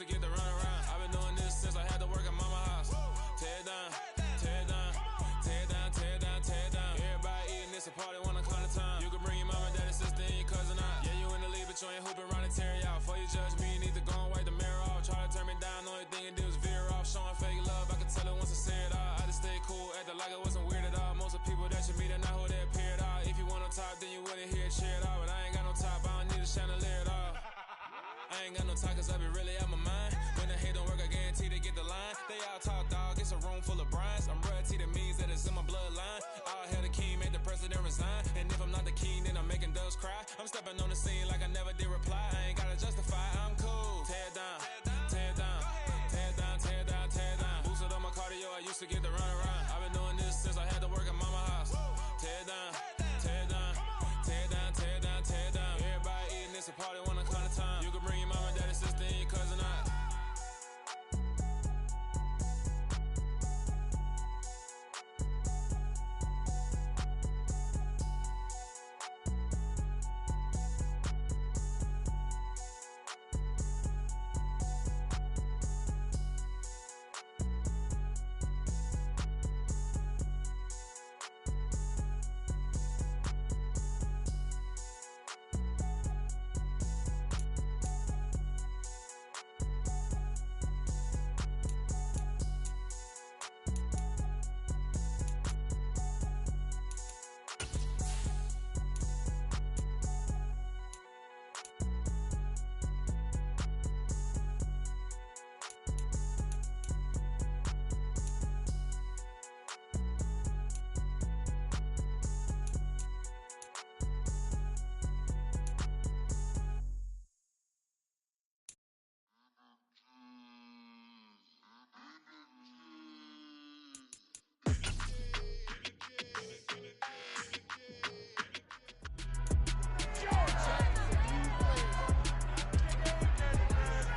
to get the run around. I've been doing this since I had to work at mama house. Tear it down, tear it down, tear it down, tear it down, tear it down. Everybody eating this a party when I come to town. You can bring your mama, daddy, sister, and your cousin out. Yeah, you in the league, but you ain't hooping around and tear you out. Before you judge me, you need to go and wipe the mirror off. Try to turn me down, the only thing you do is veer off. Showing fake love, I can tell it once I say it all. I just stay cool, acting like it wasn't weird at all. Most of the people that you meet are not who they appear at all. If you want on top, then you wouldn't hear it cheer at all. But I ain't got no top, I don't need a chandelier at all. I ain't got no talk, cause I be really out my mind. When the hate don't work, I guarantee they get the line. They all talk, dog, it's a room full of Bryans. I'm royalty, that means that it's in my bloodline. All hail the king, make the president resign. And if I'm not the king, then I'm making doves cry. I'm stepping on the scene like I never did reply. I ain't gotta justify, I'm cool. Tear it down, tear it down, tear it down, tear it down, tear it down. Boosted on my cardio, I used to get the run around. I've been doing this since I had to work at mama house. Tear it down, tear it down, tear it down, tear it down, tear it down. Everybody eating this a party when I come to town. You can bring your mama, daddy, sister, and your cousin out.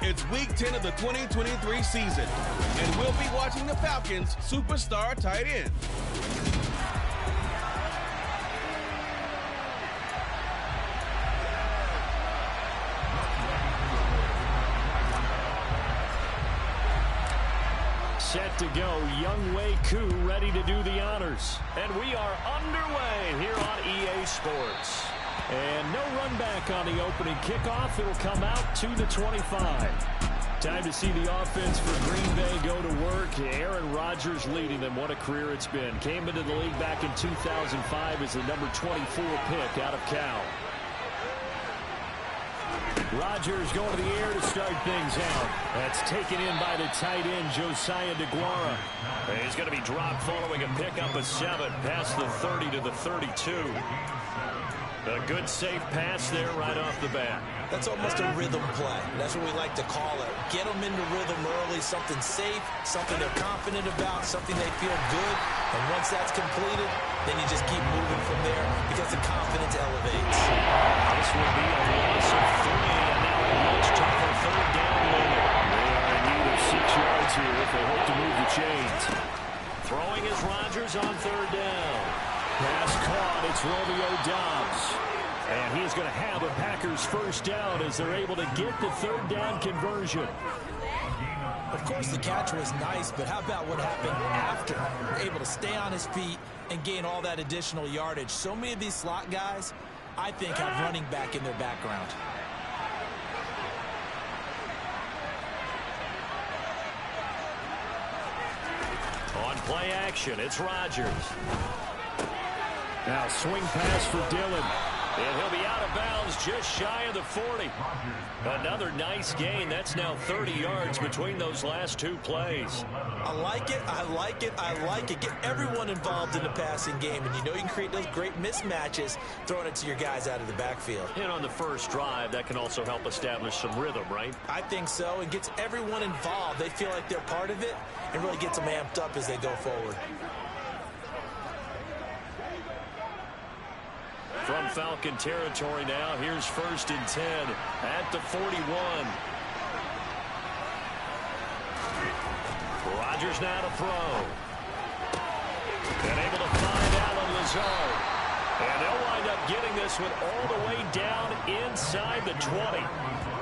It's week 10 of the 2023 season, and we'll be watching the Falcons' superstar tight end. Set to go, Young Wei Koo ready to do the honors. And we are underway here on EA Sports. And no run back on the opening kickoff. It'll come out to the 25. Time to see the offense for Green Bay go to work. Aaron Rodgers leading them. What a career it's been. Came into the league back in 2005 as the number 24 pick out of Cal. Rodgers going to the air to start things out. That's taken in by the tight end, Josiah DeGuara. He's going to be dropped following a pickup of 7 past the 30 to the 32. A good safe pass there right off the bat. That's almost a rhythm play. That's what we like to call it. Get them into rhythm early, something safe, something they're confident about, something they feel good. And once that's completed, then you just keep moving from there because the confidence elevates. This will be a loss of 3, and now a much tougher third down moment. They are in need of 6 yards here if they hope to move the chains. Throwing is Rodgers on third down. Pass caught. It's Romeo Doubs. And he's going to have a Packers first down as they're able to get the third down conversion. Of course, the catch was nice, but how about what happened after? Able to stay on his feet and gain all that additional yardage. So many of these slot guys, I think, have running back in their background. On play action, it's Rodgers. Now swing pass for Dillon. And he'll be out of bounds just shy of the 40. Another nice gain. That's now 30 yards between those last 2 plays. I like it, I like it, I like it. Get everyone involved in the passing game. And you know you can create those great mismatches throwing it to your guys out of the backfield. And on the first drive, that can also help establish some rhythm, right? I think so. It gets everyone involved. They feel like they're part of it and really gets them amped up as they go forward. From Falcon territory now, here's 1st and 10 at the 41. Rodgers now to throw. And able to find Allen Lazard. And they'll wind up getting this one all the way down inside the 20.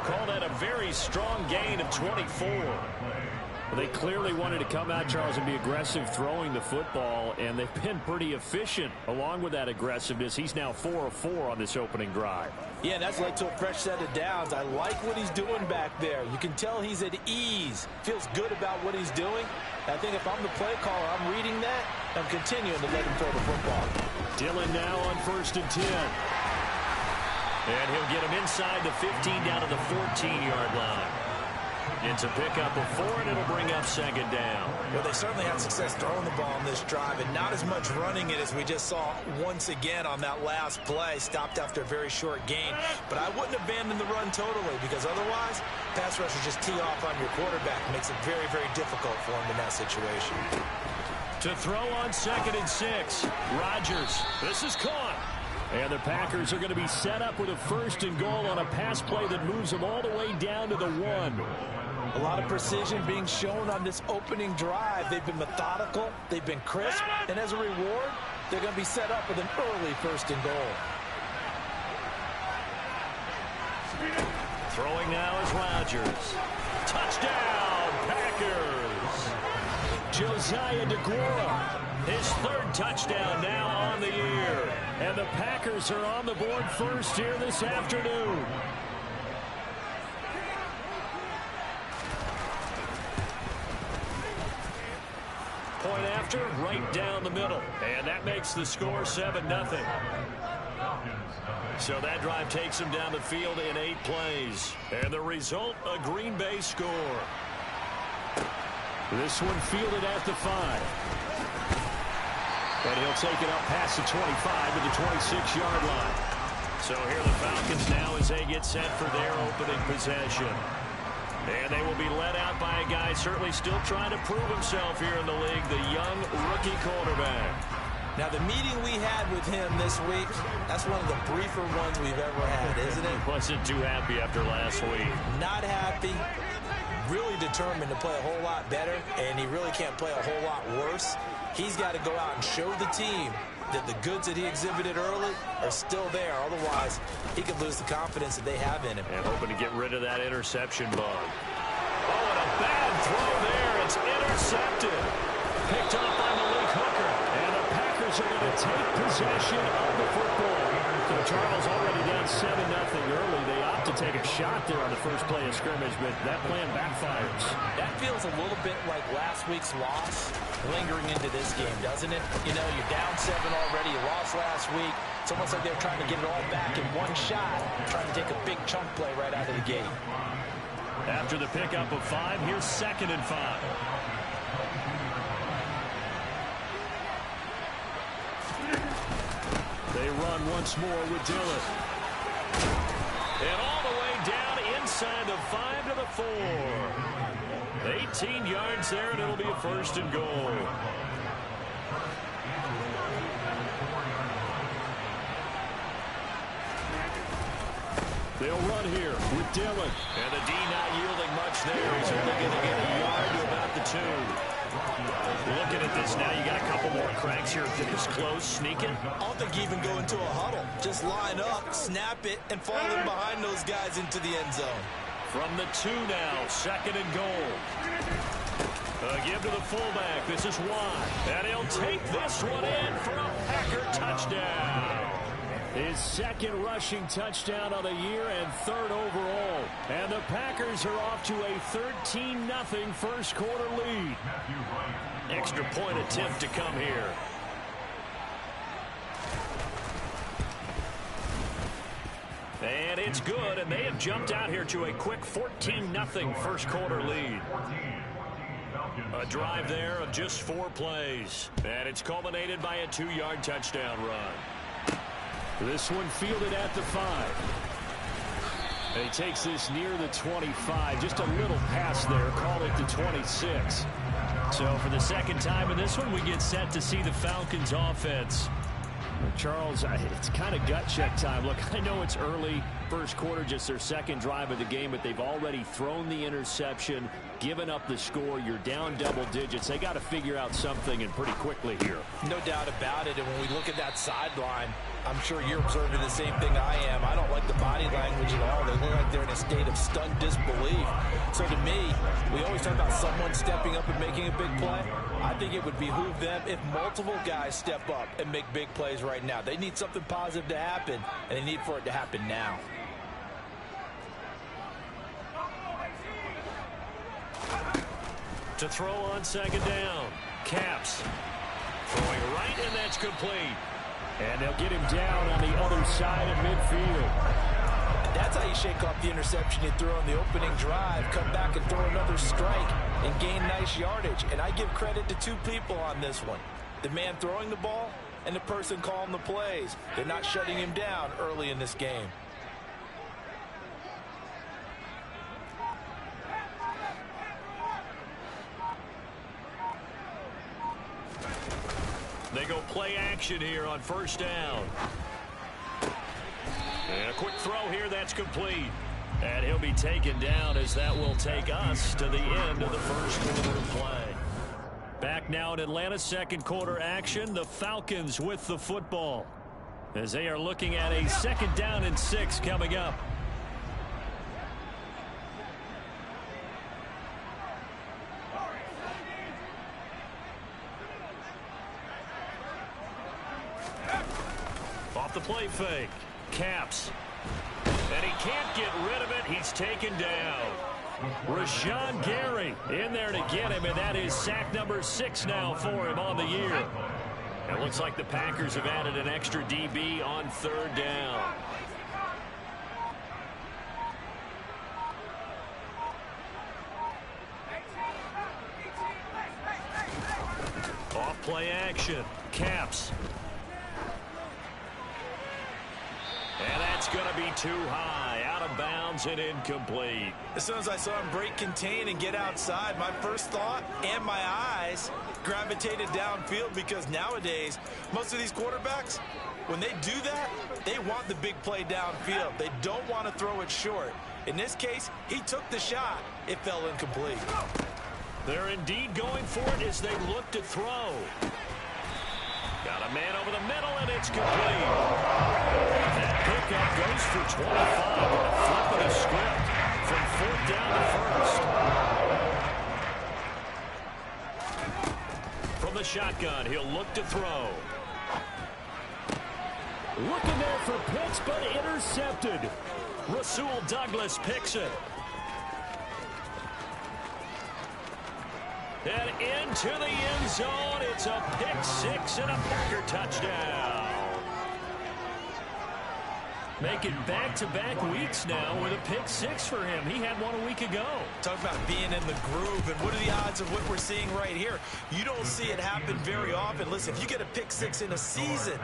call that a very strong gain of 24. Well, they clearly wanted to come out, Charles, and be aggressive throwing the football, and they've been pretty efficient along with that aggressiveness. He's now 4 of 4 on this opening drive. Yeah, that's led to a fresh set of downs. I like what he's doing back there. You can tell he's at ease. Feels good about what he's doing. I think if I'm the play caller, I'm reading that. I'm continuing to let him throw the football. Dillon now on 1st and 10. And he'll get him inside the 15 down to the 14-yard line. It's a pickup of 4, and it'll bring up 2nd down. Well, they certainly had success throwing the ball on this drive, and not as much running it as we just saw once again on that last play. Stopped after a very short gain. But I wouldn't abandon the run totally, because otherwise, pass rushers just tee off on your quarterback. Makes it very, very difficult for him in that situation. To throw on 2nd and 6. Rodgers. This is caught. And the Packers are going to be set up with a 1st and goal on a pass play that moves them all the way down to the 1. A lot of precision being shown on this opening drive. They've been methodical. They've been crisp. And as a reward, they're going to be set up with an early 1st and goal. Throwing now is Rodgers. Touchdown, Packers. Josiah DeGuara. His 3rd touchdown now on the year. And the Packers are on the board first here this afternoon. Point after, right down the middle. And that makes the score 7-0. So that drive takes them down the field in 8 plays. And the result, a Green Bay score. This one fielded at the 5. And he'll take it up past the 25 to the 26-yard line. So here the Falcons now as they get set for their opening possession. And they will be led out by a guy certainly still trying to prove himself here in the league, the young rookie quarterback. Now, the meeting we had with him this week, that's one of the briefer ones we've ever had, isn't it? Wasn't too happy after last week. Not happy. Really determined to play a whole lot better, and he really can't play a whole lot worse. He's got to go out and show the team that the goods that he exhibited early are still there. Otherwise, he could lose the confidence that they have in him. And hoping to get rid of that interception bug. Oh, and a bad throw there. It's intercepted. Picked off by Malik Hooker. And the Packers are going to take possession of the football. So Charles already down 7-0 early. They opt to take a shot there on the first play of scrimmage, but that plan backfires. That feels a little bit like last week's loss lingering into this game, doesn't it? You know, you're down 7 already. You lost last week. It's almost like they're trying to get it all back in one shot, trying to take a big chunk play right out of the gate. After the pickup of 5, here's 2nd and 5. They run once more with Dillon. And all the way down inside the 5 to the 4. 18 yards there, and it'll be a 1st and goal. They'll run here with Dillon. And the D not yielding much there. He's only going to get a yard to about the 2. Looking at this now, you got a couple more cracks here. It's close, sneaking. I don't think you even go into a huddle. Just line up, snap it, and fall in behind those guys into the end zone. From the 2 now, 2nd and goal. Give to the fullback. This is Watt. And he'll take this one in for a Packer touchdown. His 2nd rushing touchdown of the year and 3rd overall. And the Packers are off to a 13-0 first quarter lead. Extra point attempt to come here. And it's good, and they have jumped out here to a quick 14-0 first quarter lead. A drive there of just 4 plays. And it's culminated by a 2-yard touchdown run. This one fielded at the 5. And he takes this near the 25. Just a little pass there. Called it the 26. So for the 2nd time in this one, we get set to see the Falcons offense. Charles, it's kind of gut check time. Look, I know it's early, first quarter, just their 2nd drive of the game, but they've already thrown the interception, given up the score. You're down double digits. They got to figure out something, and pretty quickly here. No doubt about it. And when we look at that sideline, I'm sure you're observing the same thing I am. I don't like the body language at all. They look like there in a state of stunned disbelief. So to me, we always talk about someone stepping up and making a big play. I think it would behoove them if multiple guys step up and make big plays right now. They need something positive to happen, and they need for it to happen now. To throw on second down. Caps. Throwing right, and that's complete. And they'll get him down on the other side of midfield. That's how you shake off the interception you threw on the opening drive, come back and throw another strike and gain nice yardage. And I give credit to two people on this one. The man throwing the ball and the person calling the plays. They're not shutting him down early in this game. They go play action here on first down. And a quick throw here, that's complete. And he'll be taken down as that will take us to the end of the first quarter of play. Back now in Atlanta, second quarter action. The Falcons with the football as they are looking at a 2nd down and 6 coming up. Off the play fake. Caps. And he can't get rid of it. He's taken down. Rashawn Gary in there to get him, and that is sack number 6 now for him on the year. It looks like the Packers have added an extra DB on 3rd down. Off play action. Caps. And that's going to be too high, out of bounds and incomplete. As soon as I saw him break contain and get outside, my first thought and my eyes gravitated downfield, because nowadays, most of these quarterbacks, when they do that, they want the big play downfield. They don't want to throw it short. In this case, he took the shot. It fell incomplete. They're indeed going for it as they look to throw. Got a man over the middle, and it's complete. That pickup goes for 25 on a flip of the script from 4th down to 1st. From the shotgun, he'll look to throw. Looking there for picks, but intercepted. Rasul Douglas picks it. And into the end zone, it's a pick 6 and a Packer touchdown. Making back-to-back weeks now with a pick 6 for him. He had one a week ago. Talk about being in the groove, and what are the odds of what we're seeing right here? You don't see it happen very often. Listen, if you get a pick 6 in a season,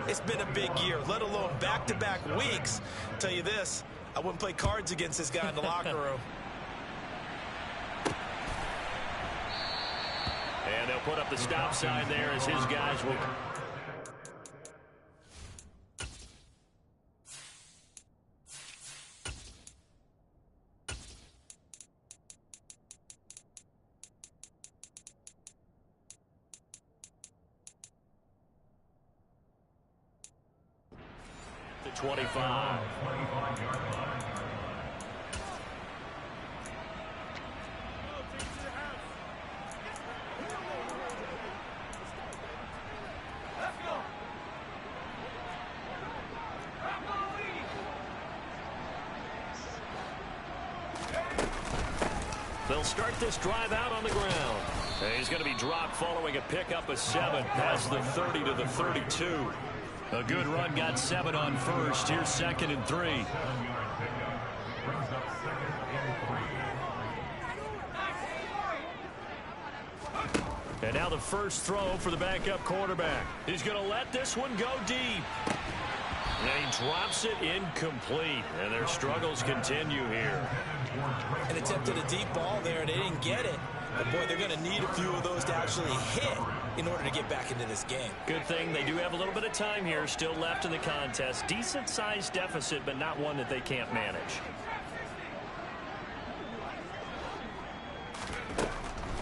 it's been a big year, let alone back-to-back weeks. I'll tell you this, I wouldn't play cards against this guy in the locker room. And they'll put up the stop sign there as his guys will. To 25. They'll start this drive out on the ground. And he's going to be dropped following a pickup of 7 past the 30 to the 32. A good run got 7 on first. Here's 2nd and 3. And now the first throw for the backup quarterback. He's going to let this one go deep. And he drops it incomplete. And their struggles continue here. And attempted a deep ball there, and they didn't get it. But, boy, they're going to need a few of those to actually hit in order to get back into this game. Good thing they do have a little bit of time here still left in the contest. Decent-sized deficit, but not one that they can't manage.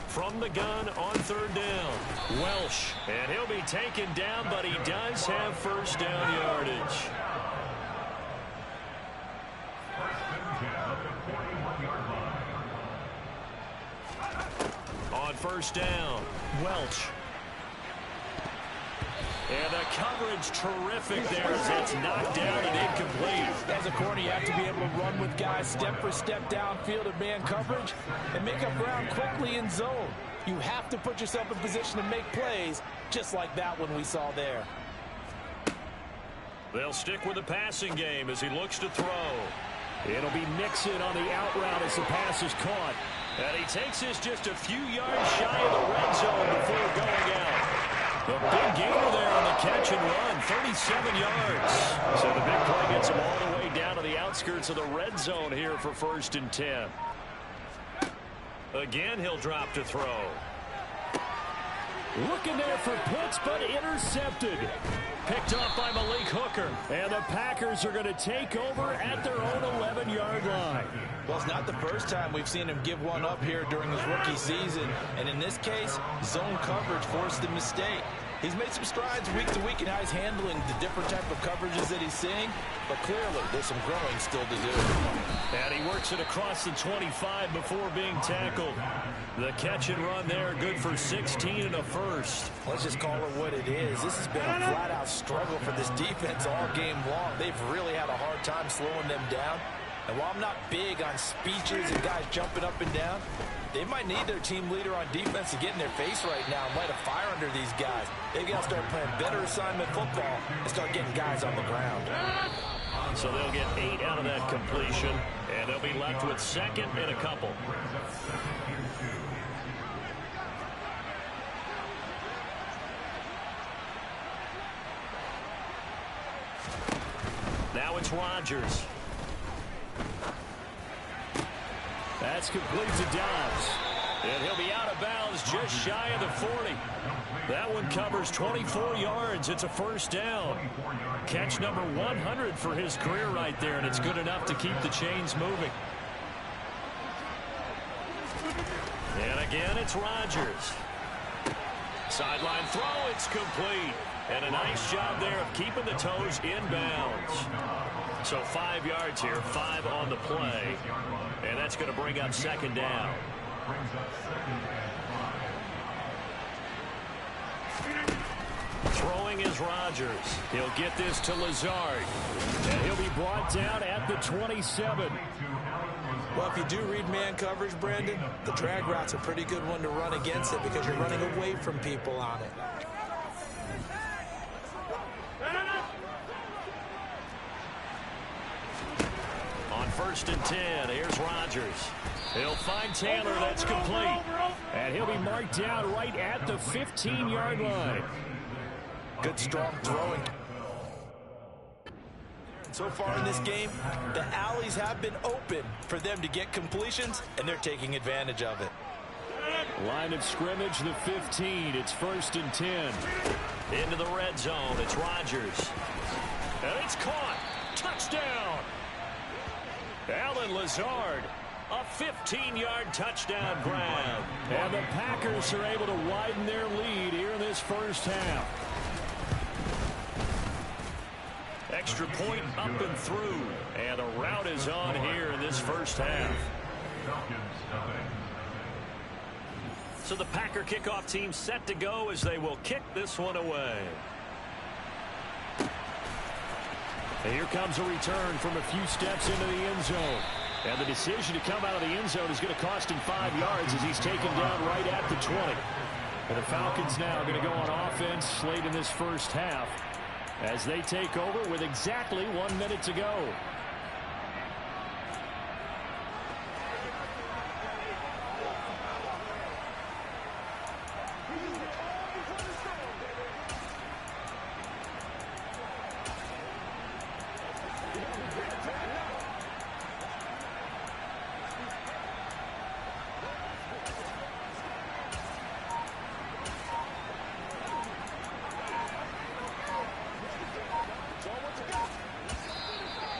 From the gun on 3rd down, Welsh. And he'll be taken down, but he does have first down yardage. On first down, Welch. And the coverage terrific there as that's knocked down and incomplete. As a corner, you have to be able to run with guys step for step downfield in man coverage and make up ground quickly in zone. You have to put yourself in position to make plays just like that one we saw there. They'll stick with the passing game as he looks to throw. It'll be Nixon on the out route as the pass is caught. And he takes this just a few yards shy of the red zone before going out. The big gainer there on the catch and run, 37 yards. So the big play gets him all the way down to the outskirts of the red zone here for 1st and 10. Again, he'll drop to throw. Looking there for Pitts, but intercepted. Picked off by Malik Hooker. And the Packers are going to take over at their own 11-yard line. Well, it's not the first time we've seen him give one up here during his rookie season. And in this case, zone coverage forced the mistake. He's made some strides week to week in how he's handling the different type of coverages that he's seeing. But clearly, there's some growing still to do. And he works it across the 25 before being tackled. The catch and run there, good for 16 and a first. Let's just call it what it is. This has been a flat-out struggle for this defense all game long. They've really had a hard time slowing them down. And while I'm not big on speeches and guys jumping up and down, they might need their team leader on defense to get in their face right now and light a fire under these guys. They've got to start playing better assignment football and start getting guys on the ground. So they'll get 8 out of that completion, and they'll be left with 2nd and a couple. Now it's Rodgers. That's complete to Dobbs. And he'll be out of bounds just shy of the 40. That one covers 24 yards. It's a first down. Catch number 100 for his career right there, and it's good enough to keep the chains moving. And again, it's Rodgers. Sideline throw, it's complete. And a nice job there of keeping the toes in bounds. So 5 yards here, 5 on the play. And that's going to bring up 2nd down. Throwing is Rodgers. He'll get this to Lazard. And he'll be brought down at the 27. Well, if you do read man coverage, Brandon, the drag route's a pretty good one to run against it because you're running away from people on it. On 1st and 10, here's Rodgers. He'll find Taylor, that's complete. And he'll be marked down right at the 15-yard line. Good, strong throwing. So far in this game, the alleys have been open for them to get completions, and they're taking advantage of it. Line of scrimmage, the 15. It's 1st and 10. Into the red zone, it's Rodgers. And it's caught. Touchdown. Alan Lazard, a 15-yard touchdown grab. And the Packers are able to widen their lead here in this first half. Extra point up and through. And a rout is on here in this first half. So the Packer kickoff team set to go as they will kick this one away. And here comes a return from a few steps into the end zone. And the decision to come out of the end zone is going to cost him 5 yards as he's taken down right at the 20. And the Falcons now going to go on offense late in this first half as they take over with exactly 1 minute to go.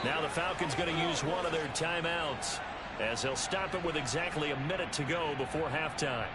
Now the Falcons going to use one of their timeouts as they'll stop it with exactly a minute to go before halftime.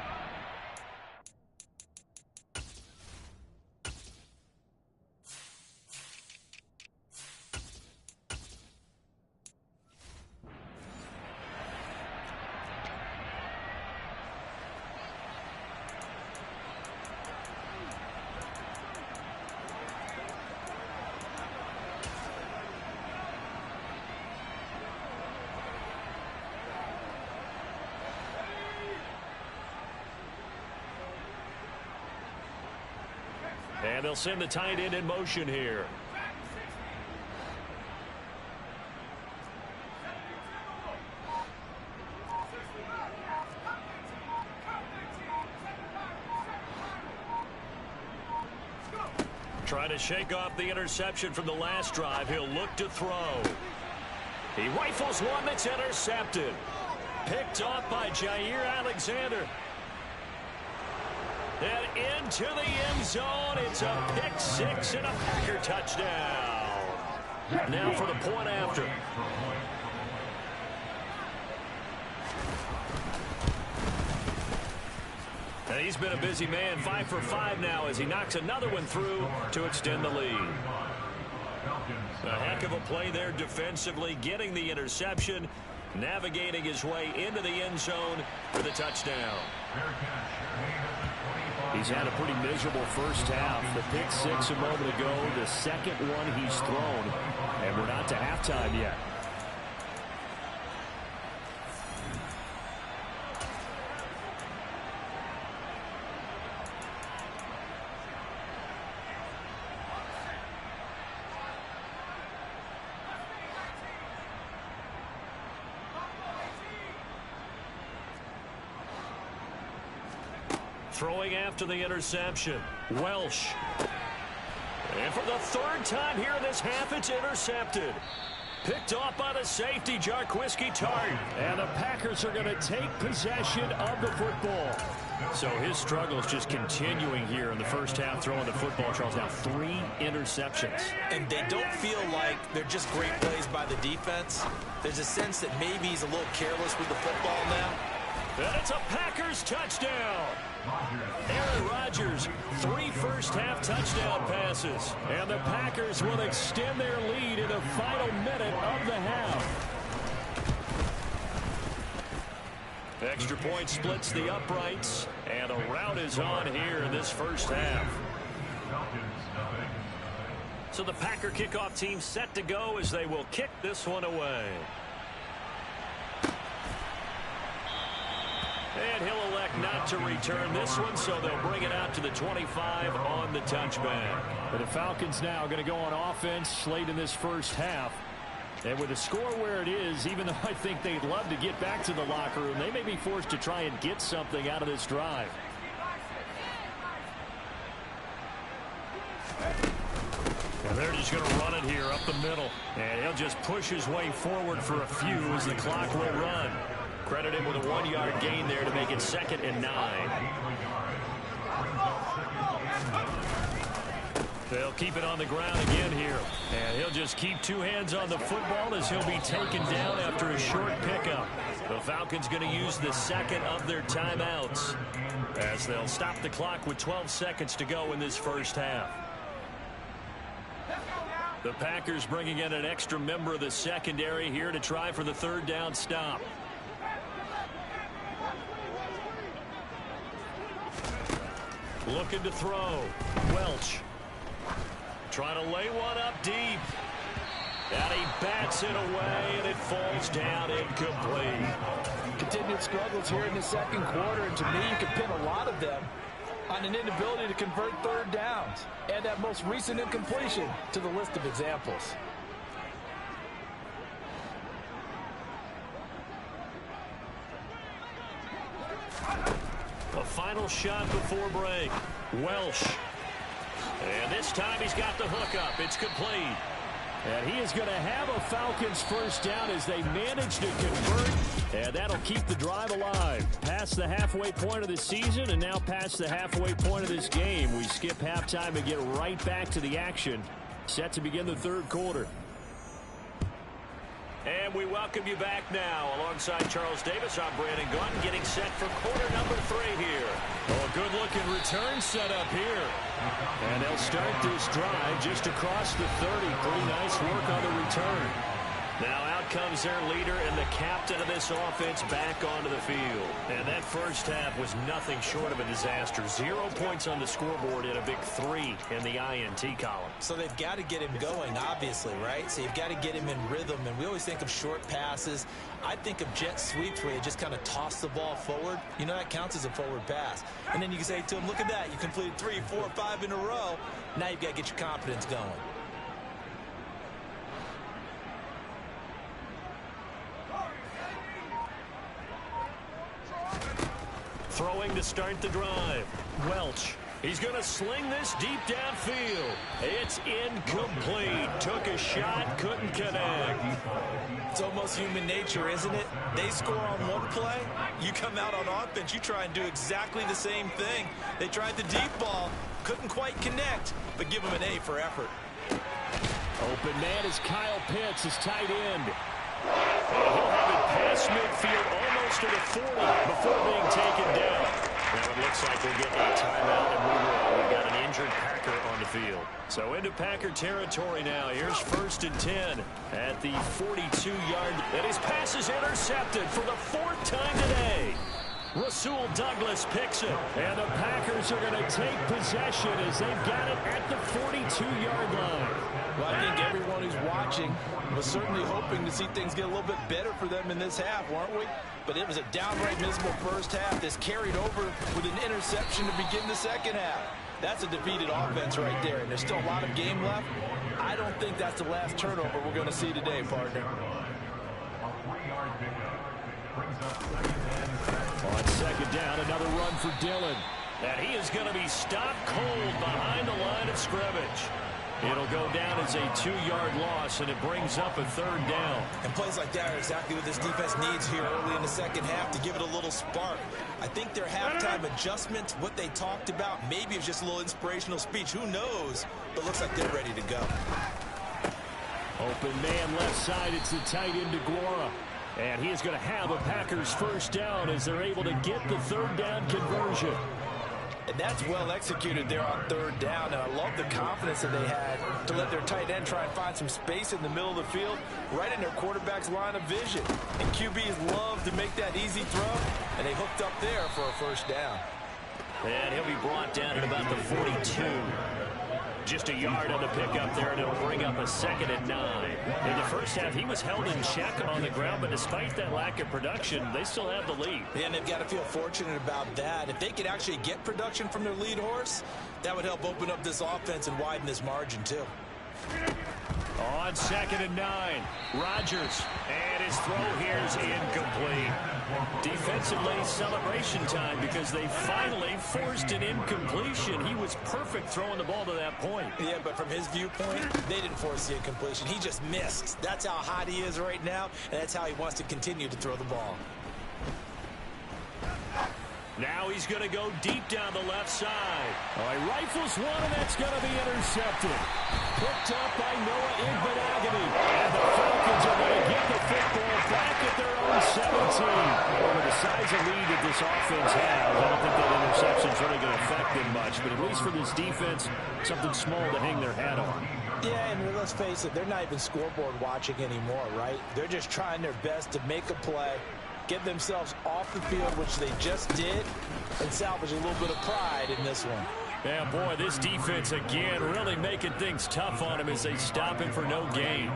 And they'll send the tight end in motion here. Trying to shake off the interception from the last drive. He'll look to throw. He rifles one that's intercepted. Picked off by Jair Alexander. And into the end zone. It's a pick six and a Packer touchdown. Now for the point after. And he's been a busy man, 5 for 5 now as he knocks another one through to extend the lead. A heck of a play there defensively, getting the interception, navigating his way into the end zone for the touchdown. He's had a pretty miserable first half. The pick six a moment ago, the second one he's thrown, and we're not to halftime yet. Throwing after the interception, Welsh. And for the third time here in this half, it's intercepted. Picked off by the safety, Jarquiski Tart. And the Packers are going to take possession of the football. So his struggles just continuing here in the first half, throwing the football. Charles, now 3 interceptions. And they don't feel like they're just great plays by the defense. There's a sense that maybe he's a little careless with the football now. And it's a Packers touchdown. Aaron Rodgers, 3 first-half touchdown passes. And the Packers will extend their lead in the final minute of the half. Extra point splits the uprights. And a rout is on here in this first half. So the Packer kickoff team set to go as they will kick this one away. And he'll elect not to return this one, so they'll bring it out to the 25 on the touchback. But the Falcons now going to go on offense late in this first half. And with the score where it is, even though I think they'd love to get back to the locker room, they may be forced to try and get something out of this drive. And they're just going to run it here up the middle. And he'll just push his way forward for a few as the clock will run. Credit him with a 1-yard gain there to make it 2nd and 9. They'll keep it on the ground again here. And he'll just keep 2 hands on the football as he'll be taken down after a short pickup. The Falcons going to use the second of their timeouts as they'll stop the clock with 12 seconds to go in this first half. The Packers bringing in an extra member of the secondary here to try for the 3rd down stop. Looking to throw. Welch. Trying to lay one up deep. And he bats it away, and it falls down incomplete. Continued struggles here in the second quarter, and to me, you can pin a lot of them on an inability to convert 3rd downs. Add that most recent incompletion to the list of examples. A final shot before break. Welsh. And this time he's got the hook up. It's complete. And he is going to have a Falcons first down as they manage to convert. And that'll keep the drive alive. Past the halfway point of the season and now past the halfway point of this game. We skip halftime and get right back to the action. Set to begin the 3rd quarter. And we welcome you back now. Alongside Charles Davis, I'm Brandon Gunn, getting set for quarter number 3 here. Oh, a good-looking return set up here. And they'll start this drive just across the 30. Pretty nice work on the return. Now out comes their leader and the captain of this offense back onto the field. And that first half was nothing short of a disaster. 0 points on the scoreboard and a big 3 in the INT column. So they've got to get him going, obviously, right? So you've got to get him in rhythm. And we always think of short passes. I think of jet sweeps where you just kind of toss the ball forward. You know, that counts as a forward pass. And then you can say to him, look at that. You completed 3, 4, 5 in a row. Now you've got to get your confidence going. Throwing to start the drive. Welch. He's going to sling this deep downfield. It's incomplete. Took a shot, couldn't connect. It's almost human nature, isn't it? They score on one play. You come out on offense, you try and do exactly the same thing. They tried the deep ball, couldn't quite connect, but give them an A for effort. Open man is Kyle Pitts, his tight end. He'll have it past midfield, almost to the 40 before being taken down. Now it looks like we'll get a timeout, and we will. We've got an injured Packer on the field. So into Packer territory now. Here's 1st and 10 at the 42-yard. And his pass is intercepted for the 4th time today. Rasul Douglas picks it. And the Packers are going to take possession as they've got it at the 42-yard line. Well, I think everyone who's watching was certainly hoping to see things get a little bit better for them in this half, weren't we? But it was a downright miserable first half. This carried over with an interception to begin the second half. That's a defeated offense right there, and there's still a lot of game left. I don't think that's the last turnover we're going to see today, partner. On second down, another run for Dillon. And he is going to be stopped cold behind the line of scrimmage. It'll go down as a 2-yard loss, and it brings up a 3rd down. And plays like that are exactly what this defense needs here early in the second half to give it a little spark. I think their halftime adjustments, what they talked about, maybe it's just a little inspirational speech. Who knows? But looks like they're ready to go. Open man left side. It's the tight end DeGuara. And he is going to have a Packers 1st down as they're able to get the 3rd down conversion. And that's well executed there on 3rd down. And I love the confidence that they had to let their tight end try and find some space in the middle of the field, right in their quarterback's line of vision. And QBs love to make that easy throw, and they hooked up there for a 1st down. And he'll be brought down at about the 42. Just a yard on the pickup there, and it'll bring up a 2nd and 9. In the first half, he was held in check on the ground, but despite that lack of production, they still have the lead. Yeah, and they've got to feel fortunate about that. If they could actually get production from their lead horse, that would help open up this offense and widen this margin, too. On 2nd and 9, Rodgers, and his throw here is incomplete. Defensively, celebration time because they finally forced an incompletion. He was perfect throwing the ball to that point. Yeah, but from his viewpoint, they didn't force the incompletion. He just missed. That's how hot he is right now, and that's how he wants to continue to throw the ball. Now he's going to go deep down the left side. Oh, he rifles one, and that's going to be intercepted. Picked up by Noah Igbenogany. And the Falcons are going to get the football back at their own 17. Over the size of lead that this offense has, I don't think that interception is really going to affect them much. But at least for this defense, something small to hang their hat on. Yeah, and let's face it, they're not even scoreboard watching anymore, right? They're just trying their best to make a play, get themselves off the field, which they just did, and salvage a little bit of pride in this one. Yeah, boy, this defense, again, really making things tough on him as they stop him for no gain.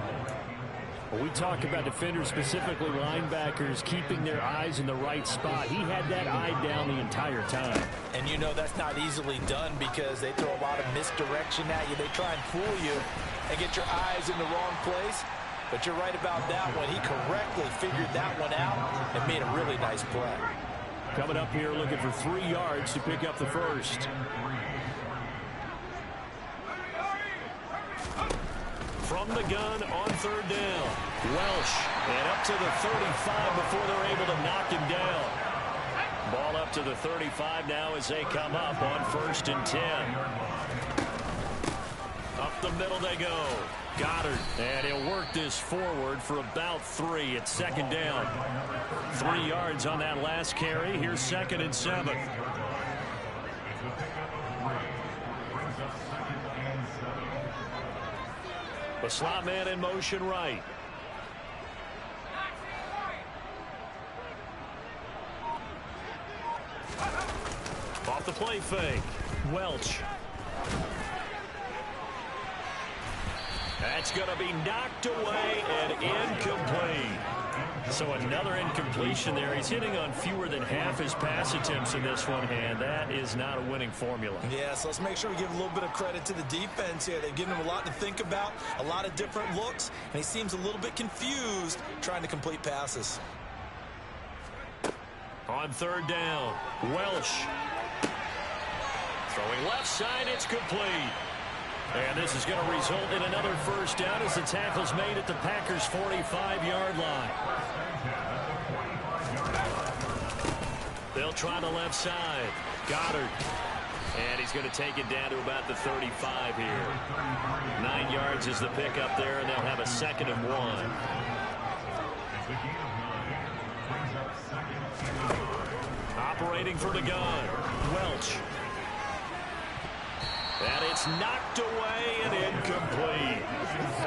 Well, we talk about defenders, specifically linebackers, keeping their eyes in the right spot. He had that eye down the entire time. And you know that's not easily done because they throw a lot of misdirection at you. They try and fool you and get your eyes in the wrong place. But you're right about that one. He correctly figured that one out and made a really nice play. Coming up here looking for 3 yards to pick up the first. From the gun on 3rd down. Welsh, and up to the 35 before they're able to knock him down. Ball up to the 35 now as they come up on 1st and 10. Up the middle they go. Goddard, and he'll work this forward for about 3 at 2nd down. 3 yards on that last carry. Here's 2nd and 7. The slot man in motion right. off the play fake. Welch. That's going to be knocked away and incomplete. So another incompletion there. He's hitting on fewer than half his pass attempts in this one, and that is not a winning formula. Yeah, so let's make sure we give a little bit of credit to the defense here. They've given him a lot to think about, a lot of different looks, and he seems a little bit confused trying to complete passes. On third down, Welsh. Throwing left side, it's complete. And this is going to result in another first down as the tackle's made at the Packers' 45-yard line. They'll try the left side. Goddard. And he's going to take it down to about the 35 here. 9 yards is the pickup there, and they'll have a 2nd and 1. Operating from the gun, Welch. And it's knocked away and incomplete.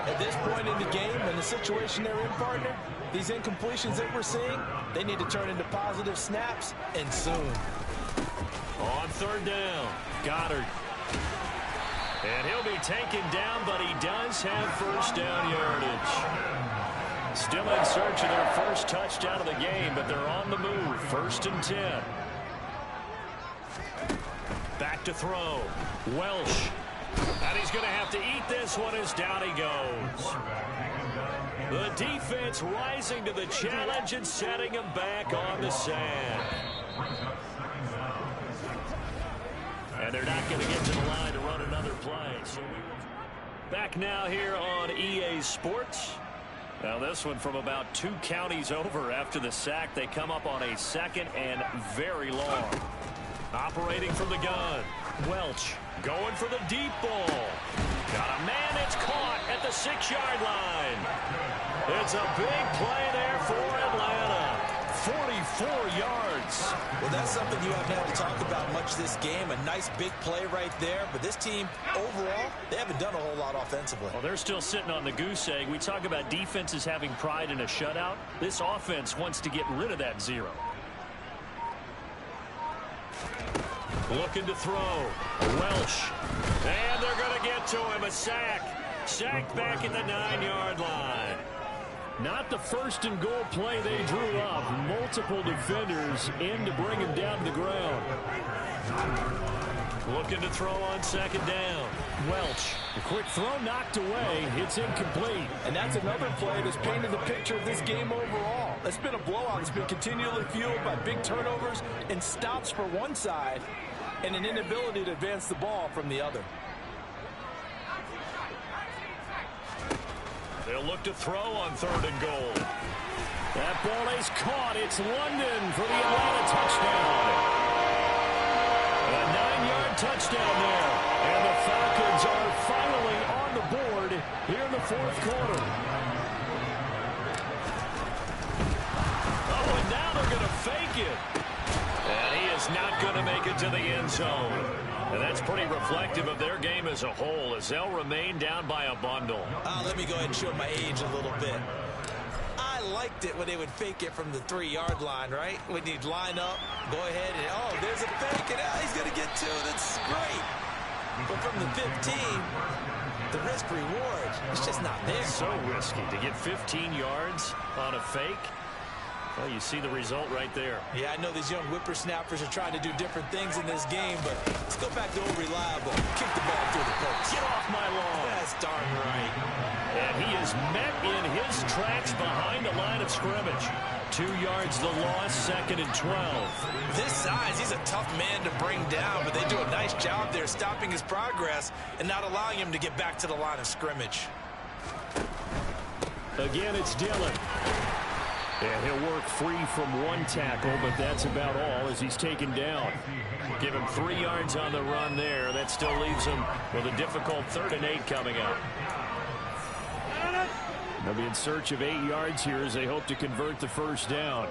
At this point in the game and the situation they're in, partner, these incompletions that we're seeing, they need to turn into positive snaps, and soon. On third down, Goddard. And he'll be taken down, but he does have first down yardage. Still in search of their first touchdown of the game, but they're on the move. 1st and 10. Back to throw. Welsh. And he's going to have to eat this one as down he goes. The defense rising to the challenge and setting him back on the sand. And they're not going to get to the line to run another play. So back now here on EA Sports. Now this one from about 2 counties over after the sack. They come up on a 2nd and very long. Operating from the gun, Welch going for the deep ball. Got a man, it's caught at the 6-yard line. It's a big play there for Atlanta. 44 yards. Well, that's something you haven't had to talk about much this game. A nice big play right there. But this team, overall, they haven't done a whole lot offensively. Well, they're still sitting on the goose egg. We talk about defenses having pride in a shutout. This offense wants to get rid of that 0. Looking to throw. Welsh. And they're going to get to him. A sack. Sacked back at the 9-yard line. Not the 1st and goal play they drew up. Multiple defenders in to bring him down to the ground. Looking to throw on 2nd down. Welch. A quick throw knocked away. It's incomplete. And that's another play that's painted the picture of this game overall. It's been a blowout. It's been continually fueled by big turnovers and stops for one side and an inability to advance the ball from the other. They'll look to throw on 3rd and goal. That ball is caught. It's London for the Atlanta touchdown. A 9-yard touchdown there. And the Falcons are finally on the board here in the 4th quarter. Oh, and now they're going to fake it. And he is not going to make it to the end zone. And that's pretty reflective of their game as a whole, as they'll remain down by a bundle. Let me go ahead and show my age a little bit. I liked it when they would fake it from the 3-yard line, right? When you'd line up, go ahead, and oh, there's a fake, and he's going to get 2. That's great. But from the 15, the risk-reward, it's just not there. So risky to get 15 yards on a fake. Well, you see the result right there. Yeah, I know these young whippersnappers are trying to do different things in this game, but let's go back to old reliable. Kick the ball through the post. Get off my lawn. That's darn right. And he is met in his tracks behind the line of scrimmage. 2 yards the loss, 2nd and 12. This size, he's a tough man to bring down, but they do a nice job there stopping his progress and not allowing him to get back to the line of scrimmage. Again, it's Dillon. And he'll work free from 1 tackle, but that's about all as he's taken down. Give him 3 yards on the run there. That still leaves him with a difficult 3rd and 8 coming up. They'll be in search of 8 yards here as they hope to convert the first down.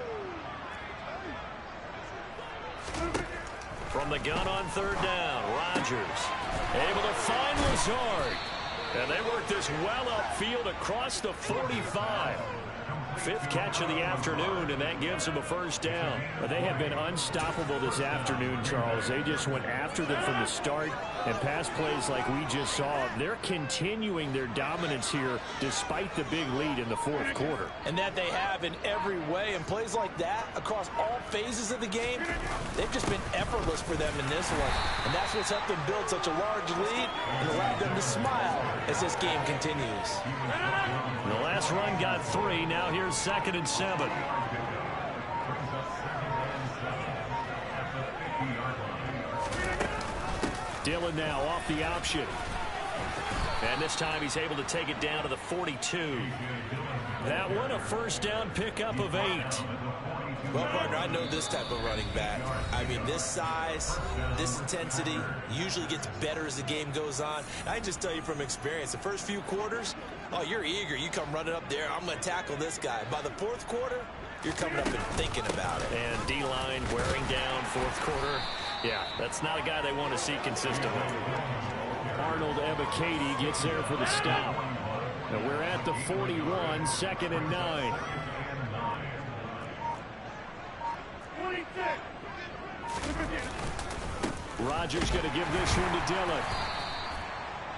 From the gun on 3rd down, Rodgers able to find Lazard. And they work this well upfield across the 45. Fifth catch of the afternoon, and that gives them a first down. But they have been unstoppable this afternoon, Charles. They just went after them from the start, and pass plays like we just saw. They're continuing their dominance here despite the big lead in the fourth quarter. And that they have in every way. And plays like that across all phases of the game, they've just been effortless for them in this one. And that's what's helped them build such a large lead and allowed them to smile as this game continues. The last run got 3. Now here's 2nd and 7. Dillon now off the option. And this time he's able to take it down to the 42. That one a first down pickup of 8. Well, partner, I know this type of running back. I mean, this size, this intensity usually gets better as the game goes on. I can just tell you from experience, the first few quarters, oh, you're eager. You come running up there, I'm going to tackle this guy. By the fourth quarter, you're coming up and thinking about it. And D-line wearing down fourth quarter. Yeah, that's not a guy they want to see consistently. Arnold Ebiketie gets there for the stop. Now we're at the 41, 2nd and 9. Rodgers going to give this one to Dillon.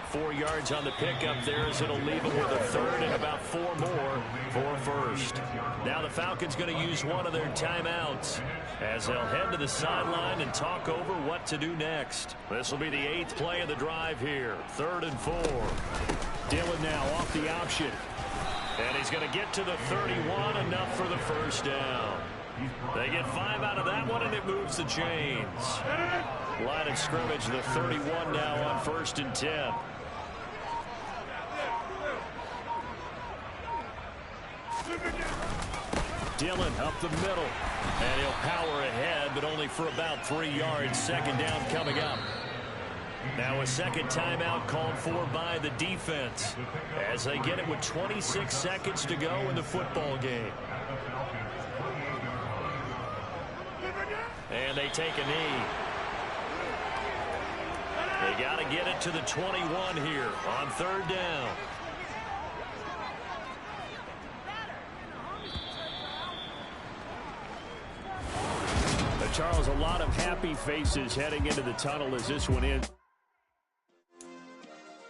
4 yards on the pickup there as it'll leave him with a third and about 4 more for first. Now the Falcons going to use one of their timeouts as they'll head to the sideline and talk over what to do next. This will be the 8th play of the drive here. 3rd and 4. Dillon now off the option. And he's going to get to the 31, enough for the first down. They get 5 out of that one, and it moves the chains. Line of scrimmage, the 31 now on 1st and 10. Dillon up the middle, and he'll power ahead, but only for about 3 yards. 2nd down coming up. Now a second timeout called for by the defense as they get it with 26 seconds to go in the football game. And they take a knee. They got to get it to the 21 here on 3rd down. Charles, a lot of happy faces heading into the tunnel as this one ends.